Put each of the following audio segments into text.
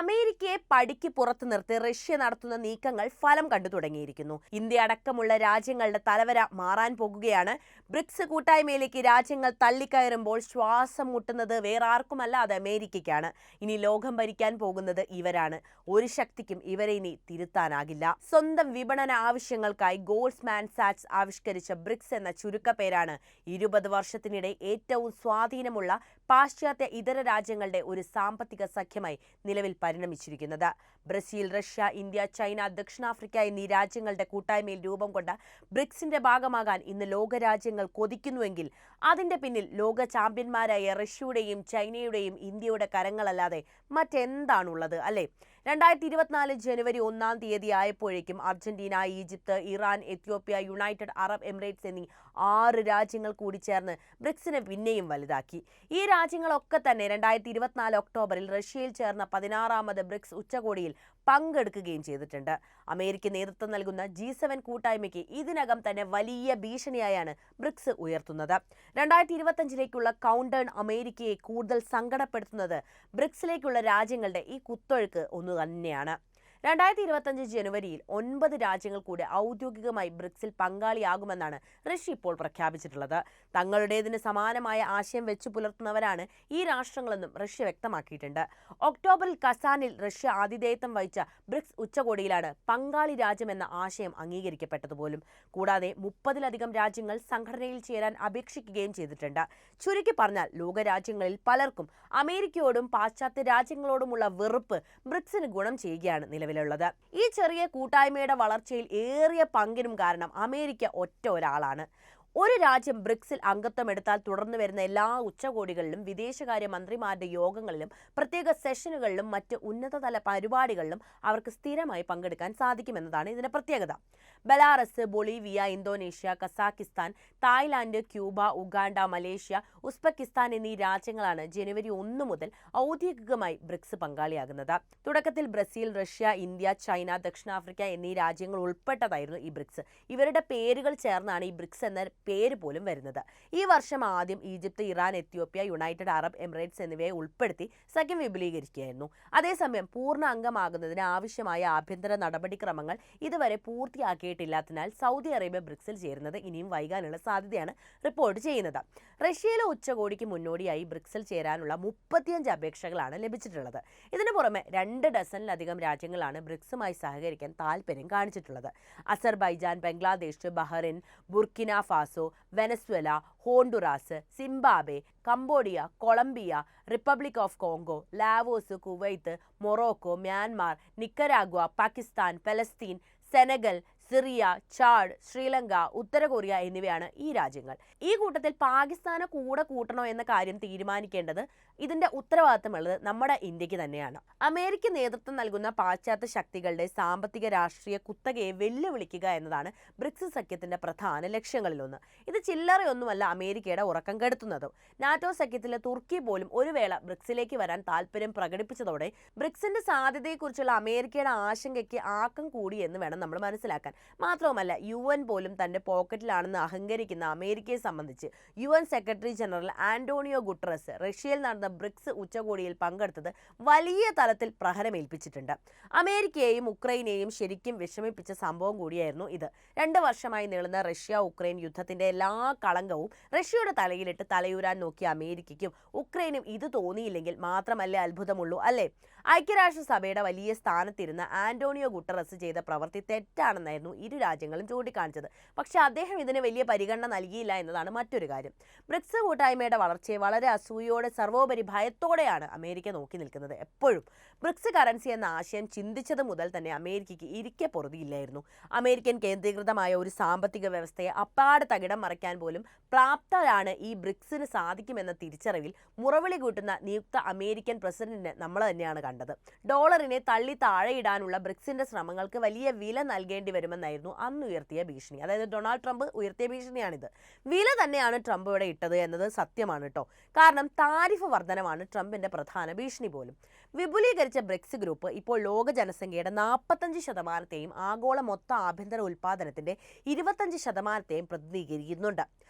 അമേരിക്കയെ പടിക്ക് പുറത്തു നിർത്തി റഷ്യ നടത്തുന്ന നീക്കങ്ങൾ ഫലം കണ്ടു തുടങ്ങിയിരിക്കുന്നു. ഇന്ത്യ അടക്കമുള്ള രാജ്യങ്ങളുടെ തലവര മാറാൻ പോകുകയാണ്. ബ്രിക്സ് കൂട്ടായ്മയിലേക്ക് രാജ്യങ്ങൾ തള്ളിക്കയറുമ്പോൾ ശ്വാസം മുട്ടുന്നത് വേറെ ആർക്കുമല്ല, അത് അമേരിക്കയ്ക്കാണ്. ഇനി ലോകം ഭരിക്കാൻ പോകുന്നത് ഇവരാണ്. ഒരു ശക്തിക്കും ഇവരെ ഇനി തിരുത്താനാകില്ല. സ്വന്തം വിപണന ആവശ്യങ്ങൾക്കായി ഗോൾഡ്മാൻ സാക്സ് ആവിഷ്കരിച്ച ബ്രിക്സ് എന്ന ചുരുക്കപ്പേരാണ് 20 വർഷത്തിനിടെ ഏറ്റവും സ്വാധീനമുള്ള പാശ്ചാത്യ ഇതര രാജ്യങ്ങളുടെ ഒരു സാമ്പത്തിക സഖ്യമായി നിലവിൽ പരിണമിച്ചിരിക്കുന്നത്. ബ്രസീൽ, റഷ്യ, ഇന്ത്യ, ചൈന, ദക്ഷിണാഫ്രിക്ക എന്നീ രാജ്യങ്ങളുടെ കൂട്ടായ്മയിൽ രൂപം കൊണ്ട ബ്രിക്സിന്റെ ഭാഗമാകാൻ ഇന്ന് ലോകരാജ്യങ്ങൾ കൊതിക്കുന്നുവെങ്കിൽ അതിന്റെ പിന്നിൽ ലോക ചാമ്പ്യന്മാരായ റഷ്യയുടെയും ചൈനയുടെയും ഇന്ത്യയുടെ കരങ്ങളല്ലാതെ മറ്റെന്താണുള്ളത്, അല്ലേ? 2024 ജനുവരി 1 തീയതി ആയപ്പോഴേക്കും Argentina, Egypt, Iran, Ethiopia, United Arab Emirates എന്നീ 6 രാജ്യങ്ങൾ കൂടി ചേർന്ന് ബ്രിക്സിനെ പിന്നെയും വലുതാക്കി. ഈ രാജ്യങ്ങളൊക്കെ തന്നെ 2024 ഒക്ടോബറിൽ റഷ്യയിൽ ചേർന്ന 16ാമത് ബ്രിക്സ് ഉച്ചകോടിയിൽ പങ്കെടുക്കുകയും ചെയ്തിട്ടുണ്ട്. അമേരിക്ക നേതൃത്വം നൽകുന്ന G7 കൂട്ടായ്മയ്ക്ക് ഇതിനകം തന്നെ വലിയ ഭീഷണിയായാണ് ബ്രിക്സ് ഉയർത്തുന്നത്. 2025ലേക്കുള്ള കൗണ്ട് ഡൗൺ അമേരിക്കയെ കൂടുതൽ സങ്കടപ്പെടുത്തുന്നത് ബ്രിക്സിലേക്കുള്ള രാജ്യങ്ങളുടെ ഈ കുത്തൊഴുക്ക് ഒന്നു തന്നെയാണ്. 2025 ജനുവരിയിൽ 9 രാജ്യങ്ങൾ കൂടി ഔദ്യോഗികമായി ബ്രിക്സിൽ പങ്കാളിയാകുമെന്നാണ് റഷ്യ ഇപ്പോൾ പ്രഖ്യാപിച്ചിട്ടുള്ളത്. തങ്ങളുടേതിന് സമാനമായ ആശയം വെച്ചു പുലർത്തുന്നവരാണ് ഈ രാഷ്ട്രങ്ങളെന്നും റഷ്യ വ്യക്തമാക്കിയിട്ടുണ്ട്. ഒക്ടോബറിൽ കസാനിൽ റഷ്യ ആതിഥേയത്വം വഹിച്ച ബ്രിക്സ് ഉച്ചകോടിയിലാണ് പങ്കാളി രാജ്യമെന്ന ആശയം അംഗീകരിക്കപ്പെട്ടതുപോലും. കൂടാതെ 30-ലധികം രാജ്യങ്ങൾ സംഘടനയിൽ ചേരാൻ അപേക്ഷിക്കുകയും ചെയ്തിട്ടുണ്ട്. ചുരുക്കി പറഞ്ഞാൽ ലോകരാജ്യങ്ങളിൽ പലർക്കും അമേരിക്കയോടും പാശ്ചാത്യ രാജ്യങ്ങളോടുമുള്ള വെറുപ്പ് ബ്രിക്സിന് ഗുണം ചെയ്യുകയാണ് നിലവിലുള്ളത്. ഈ ചെറിയ കൂട്ടായ്മയുടെ വളർച്ചയിൽ ഏറിയ പങ്കിനും കാരണം അമേരിക്ക ഒറ്റ ഒരാളാണ്. ഒരു രാജ്യം ബ്രിക്സിൽ അംഗത്വം എടുത്താൽ തുടർന്നു വരുന്ന എല്ലാ ഉച്ചകോടികളിലും, വിദേശകാര്യ മന്ത്രിമാരുടെ യോഗങ്ങളിലും, പ്രത്യേക സെഷനുകളിലും മറ്റ് ഉന്നതതല പരിപാടികളിലും അവർക്ക് സ്ഥിരമായി പങ്കെടുക്കാൻ സാധിക്കുമെന്നതാണ് ഇതിന്റെ പ്രത്യേകത. Belarus, Bolivia, Indonesia, Kazakhstan, Thailand, Cuba, Uganda, Malaysia, Uzbekistan എന്നീ രാജ്യങ്ങളാണ് ജനുവരി 1 മുതൽ ഔദ്യോഗികമായി ബ്രിക്സ് പങ്കാളിയാകുന്നത്. തുടക്കത്തിൽ ബ്രസീൽ, റഷ്യ, ഇന്ത്യ, ചൈന, ദക്ഷിണാഫ്രിക്ക എന്നീ രാജ്യങ്ങൾ ഉൾപ്പെട്ടതായിരുന്നു ഈ ബ്രിക്സ്. ഇവരുടെ പേരുകൾ ചേർന്നാണ് ഈ ബ്രിക്സ് എന്ന പേര് പോലും വരുന്നത്. ഈ വർഷം ആദ്യം Egypt, Iran, Ethiopia, United Arab Emirates എന്നിവയെ ഉൾപ്പെടുത്തി സഖ്യം വിപുലീകരിക്കുകയായിരുന്നു. അതേസമയം പൂർണ്ണ അംഗമാകുന്നതിന് ആവശ്യമായ ആഭ്യന്തര നടപടിക്രമങ്ങൾ ഇതുവരെ പൂർത്തിയാക്കിയിട്ടില്ലാത്തതിനാൽ സൗദി അറേബ്യ ബ്രിക്സിൽ ചേരുന്നത് ഇനിയും വൈകാനുള്ള സാധ്യതയാണ് റിപ്പോർട്ട് ചെയ്യുന്നത്. റഷ്യയിലെ ഉച്ചകോടിക്ക് മുന്നോടിയായി ബ്രിക്സിൽ ചേരാനുള്ള 35 അപേക്ഷകളാണ് ലഭിച്ചിട്ടുള്ളത്. ഇതിനു പുറമെ 2 ഡസനിലധികം രാജ്യങ്ങളാണ് ബ്രിക്സുമായി സഹകരിക്കാൻ താൽപര്യം കാണിച്ചിട്ടുള്ളത്. Azerbaijan, Bangladesh, Bahrain, Burkina Faso, Venezuela, Honduras, Zimbabwe, Cambodia, Colombia, Republic of Congo, Laos, Kuwait, Morocco, Myanmar, Nicaragua, Pakistan, Palestine, Senegal, Syria, Chad, Sri Lanka, ഉത്തര കൊറിയ എന്നിവയാണ് ഈ രാജ്യങ്ങൾ. ഈ കൂട്ടത്തിൽ പാകിസ്ഥാനെ കൂടെ കൂട്ടണോ എന്ന കാര്യം തീരുമാനിക്കേണ്ടത്, ഇതിന്റെ ഉത്തരവാദിത്തമുള്ളത് നമ്മുടെ ഇന്ത്യക്ക് തന്നെയാണ്. അമേരിക്ക നേതൃത്വം നൽകുന്ന പാശ്ചാത്യ ശക്തികളുടെ സാമ്പത്തിക രാഷ്ട്രീയ കുത്തകയെ വെല്ലുവിളിക്കുക എന്നതാണ് ബ്രിക്സ് സഖ്യത്തിന്റെ പ്രധാന ലക്ഷ്യങ്ങളിലൊന്ന്. ഇത് ചില്ലറയൊന്നുമല്ല അമേരിക്കയുടെ ഉറക്കം കെടുത്തുന്നതും. നാറ്റോ സഖ്യത്തിലെ തുർക്കി പോലും ഒരു വേള ബ്രിക്സിലേക്ക് വരാൻ താല്പര്യം പ്രകടിപ്പിച്ചതോടെ ബ്രിക്സിന്റെ സാധ്യതയെക്കുറിച്ചുള്ള അമേരിക്കയുടെ ആശങ്കയ്ക്ക് ആക്കം കൂടി എന്ന് വേണം നമ്മൾ മനസ്സിലാക്കാൻ. മാത്രവുമല്ല, UN പോലും തന്റെ പോക്കറ്റിലാണെന്ന് അഹങ്കരിക്കുന്ന അമേരിക്കയെ സംബന്ധിച്ച് UN secretary general Antonio Guterres റഷ്യയിൽ നടന്ന ബ്രിക്സ് ഉച്ചകോടിയിൽ പങ്കെടുത്തത് വലിയ തലത്തിൽ പ്രഹരമേൽപ്പിച്ചിട്ടുണ്ട്. അമേരിക്കയെയും ഉക്രൈനെയും ശരിക്കും വിഷമിപ്പിച്ച സംഭവം കൂടിയായിരുന്നു ഇത്. 2 വർഷമായി നീളുന്ന റഷ്യ ഉക്രൈൻ യുദ്ധത്തിന്റെ എല്ലാ കളങ്കവും റഷ്യയുടെ തലയിലിട്ട് തലയൂരാൻ നോക്കിയ അമേരിക്കയ്ക്കും ഉക്രൈനും ഇത് തോന്നിയില്ലെങ്കിൽ മാത്രമല്ലേ അത്ഭുതമുള്ളൂ, അല്ലേ? ഐക്യരാഷ്ട്രസഭയുടെ വലിയ സ്ഥാനത്തിരുന്ന ആന്റോണിയോ ഗുട്ടറസ് ചെയ്ത പ്രവൃത്തി തെറ്റാണെന്നായിരുന്നു ഇരു രാജ്യങ്ങളും ചൂണ്ടിക്കാണിച്ചത്. പക്ഷെ അദ്ദേഹം ഇതിന് വലിയ പരിഗണന നൽകിയില്ല എന്നതാണ് മറ്റൊരു കാര്യം. ബ്രിക്സ് കൂട്ടായ്മയുടെ വളർച്ചയെ വളരെ അസൂയോടെ, സർവോപരി ഭയത്തോടെയാണ് അമേരിക്ക നോക്കി നിൽക്കുന്നത്. എപ്പോഴും ബ്രിക്സ് കറൻസി എന്ന ആശയം ചിന്തിച്ചത് മുതൽ തന്നെ അമേരിക്കയ്ക്ക് ഇരിക്കെ പൊറുതിയില്ലായിരുന്നു. അമേരിക്കൻ കേന്ദ്രീകൃതമായ ഒരു സാമ്പത്തിക വ്യവസ്ഥയെ അപ്പാടെ തകിടം മറിക്കാൻ പോലും പ്രാപ്തരാണ് ഈ ബ്രിക്സിന് സാധിക്കുമെന്ന തിരിച്ചറിവിൽ മുറവിളി കൂട്ടുന്ന നിയുക്ത അമേരിക്കൻ പ്രസിഡന്റിനെ നമ്മൾ തന്നെയാണ് കണ്ടത്. ഡോളറിനെ തള്ളി താഴെയിടാനുള്ള ബ്രിക്സിന്റെ ശ്രമങ്ങൾക്ക് വലിയ വില നൽകേണ്ടി വരുമെന്നായിരുന്നു അന്ന് ഉയർത്തിയ ഭീഷണി. അതായത് ഡൊണാൾഡ് ട്രംപ് ഉയർത്തിയ ഭീഷണിയാണിത്. വില തന്നെയാണ് ട്രംപ് ഇവിടെ ഇട്ടത് എന്നത് സത്യമാണ് കേട്ടോ. കാരണം താരിഫ് വർധനമാണ് ട്രംപിന്റെ പ്രധാന ഭീഷണി പോലും. വിപുലീകരിച്ച ബ്രിക്സ് ഗ്രൂപ്പ് ഇപ്പോൾ ലോക ജനസംഖ്യയുടെ 45%, ആഗോള മൊത്ത ആഭ്യന്തര ഉൽപ്പാദനത്തിന്റെ 25%, പ്രതിനിധീകരിക്കുന്നുണ്ട്.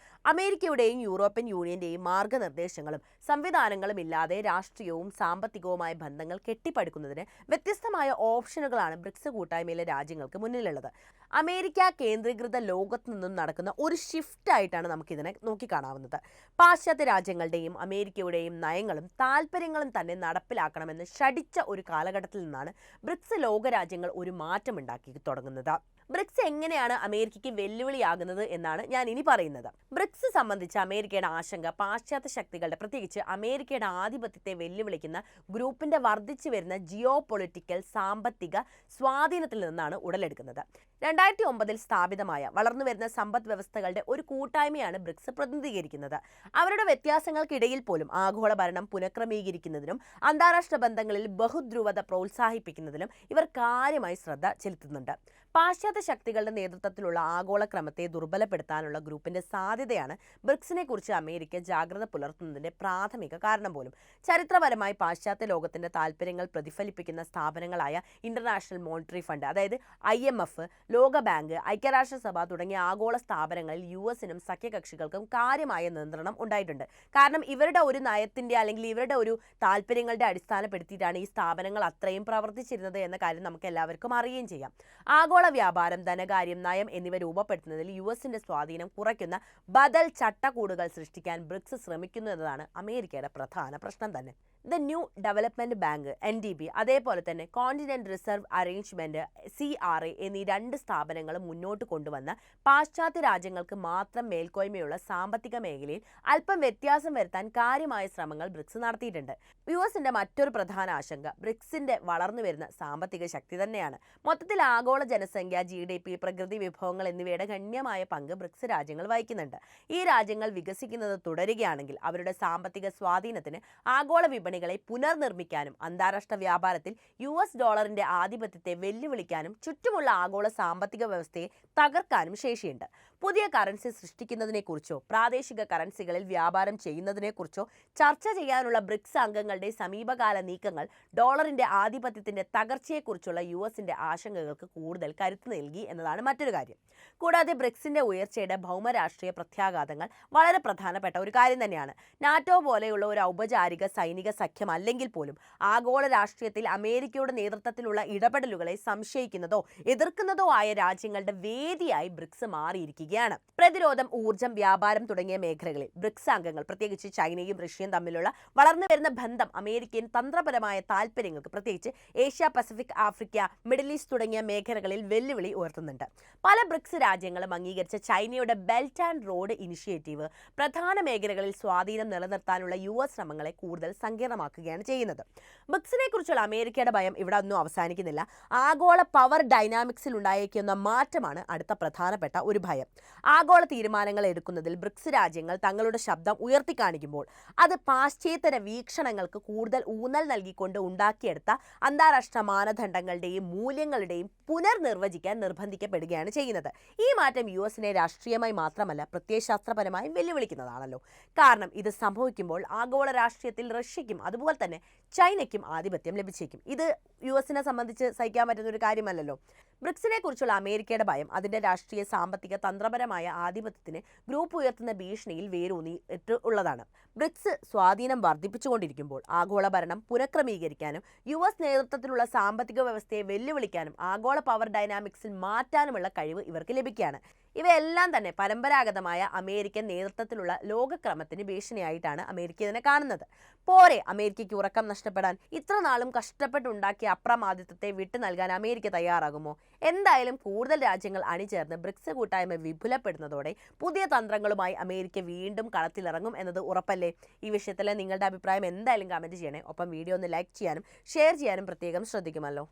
അമേരിക്കയുടെയും യൂറോപ്യൻ യൂണിയന്റെയും മാർഗനിർദ്ദേശങ്ങളും സംവിധാനങ്ങളും ഇല്ലാതെ രാഷ്ട്രീയവും സാമ്പത്തികവുമായ ബന്ധങ്ങൾ കെട്ടിപ്പടുക്കുന്നതിന് വ്യത്യസ്തമായ ഓപ്ഷനുകളാണ് ബ്രിക്സ് കൂട്ടായ്മയിലെ രാജ്യങ്ങൾക്ക് മുന്നിലുള്ളത്. അമേരിക്ക കേന്ദ്രീകൃത ലോകത്തു നിന്നും നടക്കുന്ന ഒരു ഷിഫ്റ്റ് ആയിട്ടാണ് നമുക്കിതിനെ നോക്കിക്കാണാവുന്നത്. പാശ്ചാത്യ രാജ്യങ്ങളുടെയും അമേരിക്കയുടെയും നയങ്ങളും താല്പര്യങ്ങളും തന്നെ നടപ്പിലാക്കണമെന്ന് ശഠിച്ച ഒരു കാലഘട്ടത്തിൽ നിന്നാണ് ബ്രിക്സ് ലോകരാജ്യങ്ങൾ ഒരു മാറ്റമുണ്ടാക്കി തുടങ്ങുന്നത്. ബ്രിക്സ് എങ്ങനെയാണ് അമേരിക്കയ്ക്ക് വെല്ലുവിളിയാകുന്നത് എന്നാണ് ഞാൻ ഇനി പറയുന്നത്. ബ്രിക്സ് സംബന്ധിച്ച് അമേരിക്കയുടെ ആശങ്ക പാശ്ചാത്യ ശക്തികളുടെ, പ്രത്യേകിച്ച് അമേരിക്കയുടെ ആധിപത്യത്തെ വെല്ലുവിളിക്കുന്ന ഗ്രൂപ്പിന്റെ വർദ്ധിച്ചു വരുന്ന ജിയോ പൊളിറ്റിക്കൽ സാമ്പത്തിക സ്വാധീനത്തിൽ നിന്നാണ് ഉടലെടുക്കുന്നത്. 2009 സ്ഥാപിതമായ വളർന്നുവരുന്ന സമ്പദ് വ്യവസ്ഥകളുടെ ഒരു കൂട്ടായ്മയാണ് ബ്രിക്സ് പ്രതിനിധീകരിക്കുന്നത്. അവരുടെ വ്യത്യാസങ്ങൾക്കിടയിൽ പോലും ആഗോള ഭരണം പുനഃക്രമീകരിക്കുന്നതിനും അന്താരാഷ്ട്ര ബന്ധങ്ങളിൽ ബഹുധ്രുവത പ്രോത്സാഹിപ്പിക്കുന്നതിലും ഇവർ കാര്യമായി ശ്രദ്ധ ചെലുത്തുന്നുണ്ട്. പാശ്ചാത്യ ശക്തികളുടെ നേതൃത്വത്തിലുള്ള ആഗോള ക്രമത്തെ ദുർബലപ്പെടുത്താനുള്ള ഗ്രൂപ്പിന്റെ സാധ്യതയാണ് ബ്രിക്സിനെ കുറിച്ച് അമേരിക്ക ജാഗ്രത പുലർത്തുന്നതിന്റെ പ്രാഥമിക കാരണം പോലും. ചരിത്രപരമായി പാശ്ചാത്യ ലോകത്തിന്റെ താല്പര്യങ്ങൾ പ്രതിഫലിപ്പിക്കുന്ന സ്ഥാപനങ്ങളായ ഇന്റർനാഷണൽ മോണിറ്ററി ഫണ്ട്, അതായത് IMF, ലോകബാങ്ക്, ഐക്യരാഷ്ട്രസഭ തുടങ്ങിയ ആഗോള സ്ഥാപനങ്ങളിൽ US-നും സഖ്യകക്ഷികൾക്കും കാര്യമായ നിയന്ത്രണം ഉണ്ടായിട്ടുണ്ട്. കാരണം ഇവരുടെ ഒരു നയത്തിന്റെ അല്ലെങ്കിൽ ഇവരുടെ ഒരു താല്പര്യങ്ങളുടെ അടിസ്ഥാനപ്പെടുത്തിയിട്ടാണ് ഈ സ്ഥാപനങ്ങൾ അത്രയും പ്രവർത്തിച്ചിരുന്നത് എന്ന കാര്യം നമുക്ക് എല്ലാവർക്കും അറിയുകയും ചെയ്യാം. ആഗോള വ്യാപാരം, ധനകാര്യം, നയം എന്നിവ രൂപപ്പെടുത്തുന്നതിൽ US-ന്റെ സ്വാധീനം കുറയ്ക്കുന്ന ബദൽ ചട്ടക്കൂടുകൾ സൃഷ്ടിക്കാൻ ബ്രിക്സ് ശ്രമിക്കുന്നു എന്നതാണ് അമേരിക്കയുടെ പ്രധാന പ്രശ്നം തന്നെ. The new development bank NDB, അതേപോലെ തന്നെ കോണ്ടിനെന്റ് റിസർവ് അറേഞ്ച്മെന്റ് CRA എന്നീ രണ്ട് സ്ഥാപനങ്ങളും മുന്നോട്ട് കൊണ്ടുവന്ന പാശ്ചാത്യ രാജ്യങ്ങൾക്ക് മാത്രം മേൽക്കോയ്മയുള്ള സാമ്പത്തിക മേഖലയിൽ അല്പം വ്യത്യാസം വരുത്താൻ കാര്യമായ ശ്രമങ്ങൾ ബ്രിക്സ് നടത്തിയിട്ടുണ്ട്. US-ന്റെ മറ്റൊരു പ്രധാന ആശങ്ക ബ്രിക്സിന്റെ വളർന്നുവരുന്ന സാമ്പത്തിക ശക്തി തന്നെയാണ്. മൊത്തത്തിൽ ആഗോള ജനസംഖ്യ, GDP, പ്രകൃതി വിഭവങ്ങൾ എന്നിവയുടെ ഗണ്യമായ പങ്ക് ബ്രിക്സ് രാജ്യങ്ങൾ വഹിക്കുന്നുണ്ട്. ഈ രാജ്യങ്ങൾ വികസിക്കുന്നത് തുടരുകയാണെങ്കിൽ അവരുടെ സാമ്പത്തിക സ്വാധീനത്തിന് ആഗോള വിപണികളെ പുനർനിർമ്മിക്കാനും അന്താരാഷ്ട്ര വ്യാപാരത്തിൽ US ഡോളറിന്റെ ആധിപത്യത്തെ വെല്ലുവിളിക്കാനും ചുറ്റുമുള്ള ആഗോള സാമ്പത്തിക വ്യവസ്ഥയെ തകർക്കാനും ശേഷിയുണ്ട്. പുതിയ കറൻസി സൃഷ്ടിക്കുന്നതിനെക്കുറിച്ചോ പ്രാദേശിക കറൻസികളിൽ വ്യാപാരം ചെയ്യുന്നതിനെക്കുറിച്ചോ ചർച്ച ചെയ്യാനുള്ള ബ്രിക്സ് അംഗങ്ങളുടെ സമീപകാല നീക്കങ്ങൾ ഡോളറിന്റെ ആധിപത്യത്തിന്റെ തകർച്ചയെക്കുറിച്ചുള്ള US-ന്റെ ആശങ്കകൾക്ക് കൂടുതൽ കരുത്ത് നൽകി എന്നതാണ് മറ്റൊരു കാര്യം. കൂടാതെ ബ്രിക്സിന്റെ ഉയർച്ചയുടെ ഭൗമരാഷ്ട്രീയ പ്രത്യാഘാതങ്ങൾ വളരെ പ്രധാനപ്പെട്ട ഒരു കാര്യം തന്നെയാണ്. നാറ്റോ പോലെയുള്ള ഒരു ഔപചാരിക സൈനിക സഖ്യം അല്ലെങ്കിൽ പോലും ആഗോള രാഷ്ട്രീയത്തിൽ അമേരിക്കയുടെ നേതൃത്വത്തിലുള്ള ഇടപെടലുകളെ സംശയിക്കുന്നതോ എതിർക്കുന്നതോ ആയ രാജ്യങ്ങളുടെ വേദിയായി ബ്രിക്സ് മാറിയിരിക്കുകയാണ്. പ്രതിരോധം, ഊർജ്ജം, വ്യാപാരം തുടങ്ങിയ മേഖലകളിൽ ബ്രിക്സ് അംഗങ്ങൾ, പ്രത്യേകിച്ച് ചൈനയും റഷ്യയും തമ്മിലുള്ള വളർന്നു വരുന്ന ബന്ധം അമേരിക്കൻ തന്ത്രപരമായ താല്പര്യങ്ങൾക്ക്, പ്രത്യേകിച്ച് Asia Pacific, Africa, middle east തുടങ്ങിയ മേഖലകളിൽ വെല്ലുവിളി ഉയർത്തുന്നുണ്ട്. പല ബ്രിക്സ് രാജ്യങ്ങളും അംഗീകരിച്ച ചൈനയുടെ ബെൽറ്റ് ആൻഡ് റോഡ് ഇനിഷ്യേറ്റീവ് പ്രധാന മേഖലകളിൽ സ്വാധീനം നിലനിർത്താനുള്ള US ശ്രമങ്ങളെ കൂടുതൽ സങ്കീർണമാക്കുകയാണ് ചെയ്യുന്നത്. ബ്രിക്സിനെ കുറിച്ചുള്ള അമേരിക്കയുടെ ഭയം ഇവിടെ ഒന്നും അവസാനിക്കുന്നില്ല. ആഗോള പവർ ഡൈനാമിക്സിൽ ഉണ്ടായേക്കുന്ന മാറ്റമാണ് അടുത്ത പ്രധാനപ്പെട്ട ഒരു ഭയം. ആഗോള തീരുമാനങ്ങൾ എടുക്കുന്നതിൽ ബ്രിക്സ് രാജ്യങ്ങൾ തങ്ങളുടെ ശബ്ദം ഉയർത്തിക്കാണിക്കുമ്പോൾ അത് പാശ്ചാത്യ വീക്ഷണങ്ങൾക്ക് കൂടുതൽ ഊന്നൽ നൽകിക്കൊണ്ട് ഉണ്ടാക്കിയെടുത്ത അന്താരാഷ്ട്ര മാനദണ്ഡങ്ങളുടെയും മൂല്യങ്ങളുടെയും പുനർനിർവചിക്കാൻ നിർബന്ധിക്കപ്പെടുകയാണ് ചെയ്യുന്നത്. ഈ മാറ്റം US-നെ രാഷ്ട്രീയമായി മാത്രമല്ല പ്രത്യയശാസ്ത്രപരമായി വെല്ലുവിളിക്കുന്നതാണല്ലോ. കാരണം ഇത് സംഭവിക്കുമ്പോൾ ആഗോള രാഷ്ട്രീയത്തിൽ റഷ്യയ്ക്കും അതുപോലെ തന്നെ ചൈനയ്ക്കും ആധിപത്യം ലഭിച്ചേക്കും. ഇത് US-നെ സംബന്ധിച്ച് സഹിക്കാൻ പറ്റുന്ന ഒരു കാര്യമല്ലല്ലോ. ബ്രിക്സിനെ കുറിച്ചുള്ള അമേരിക്കയുടെ ഭയം അതിന്റെ രാഷ്ട്രീയ, സാമ്പത്തിക, തന്ത്രപരമായ ആധിപത്യത്തിന് ഗ്രൂപ്പ് ഉയർത്തുന്ന ഭീഷണിയിൽ വേരൂന്നിട്ട് ഉള്ളതാണ്. ബ്രിക്സ് സ്വാധീനം വർദ്ധിപ്പിച്ചുകൊണ്ടിരിക്കുമ്പോൾ ആഗോള ഭരണം പുനഃക്രമീകരിക്കാനും US നേതൃത്വത്തിലുള്ള സാമ്പത്തിക വ്യവസ്ഥയെ വെല്ലുവിളിക്കാനും ആഗോള പവർ ഡൈനാമിക്സിൽ മാറ്റാനുമുള്ള കഴിവ് ഇവർക്ക് ലഭിക്കുകയാണ്. ഇവയെല്ലാം തന്നെ പരമ്പരാഗതമായ അമേരിക്കൻ നേതൃത്വത്തിലുള്ള ലോകക്രമത്തിന് ഭീഷണിയായിട്ടാണ് അമേരിക്ക ഇതിനെ കാണുന്നത്. പോരെ അമേരിക്കയ്ക്ക് ഉറക്കം നഷ്ടപ്പെടാൻ? ഇത്ര നാളും കഷ്ടപ്പെട്ടുണ്ടാക്കിയ അപ്രമാദിത്വത്തെ വിട്ടു നൽകാൻ അമേരിക്ക തയ്യാറാകുമോ? എന്തായാലും കൂടുതൽ രാജ്യങ്ങൾ അണിചേർന്ന് ബ്രിക്സ് കൂട്ടായ്മ വിപുലപ്പെടുന്നതോടെ പുതിയ തന്ത്രങ്ങളുമായി അമേരിക്ക വീണ്ടും കളത്തിലിറങ്ങും എന്നത് ഉറപ്പല്ലേ? ഈ വിഷയത്തിലെ നിങ്ങളുടെ അഭിപ്രായം എന്തായാലും കമന്റ് ചെയ്യണേ. ഒപ്പം വീഡിയോ ഒന്ന് ലൈക്ക് ചെയ്യാനും ഷെയർ ചെയ്യാനും പ്രത്യേകം ശ്രദ്ധിക്കുമല്ലോ.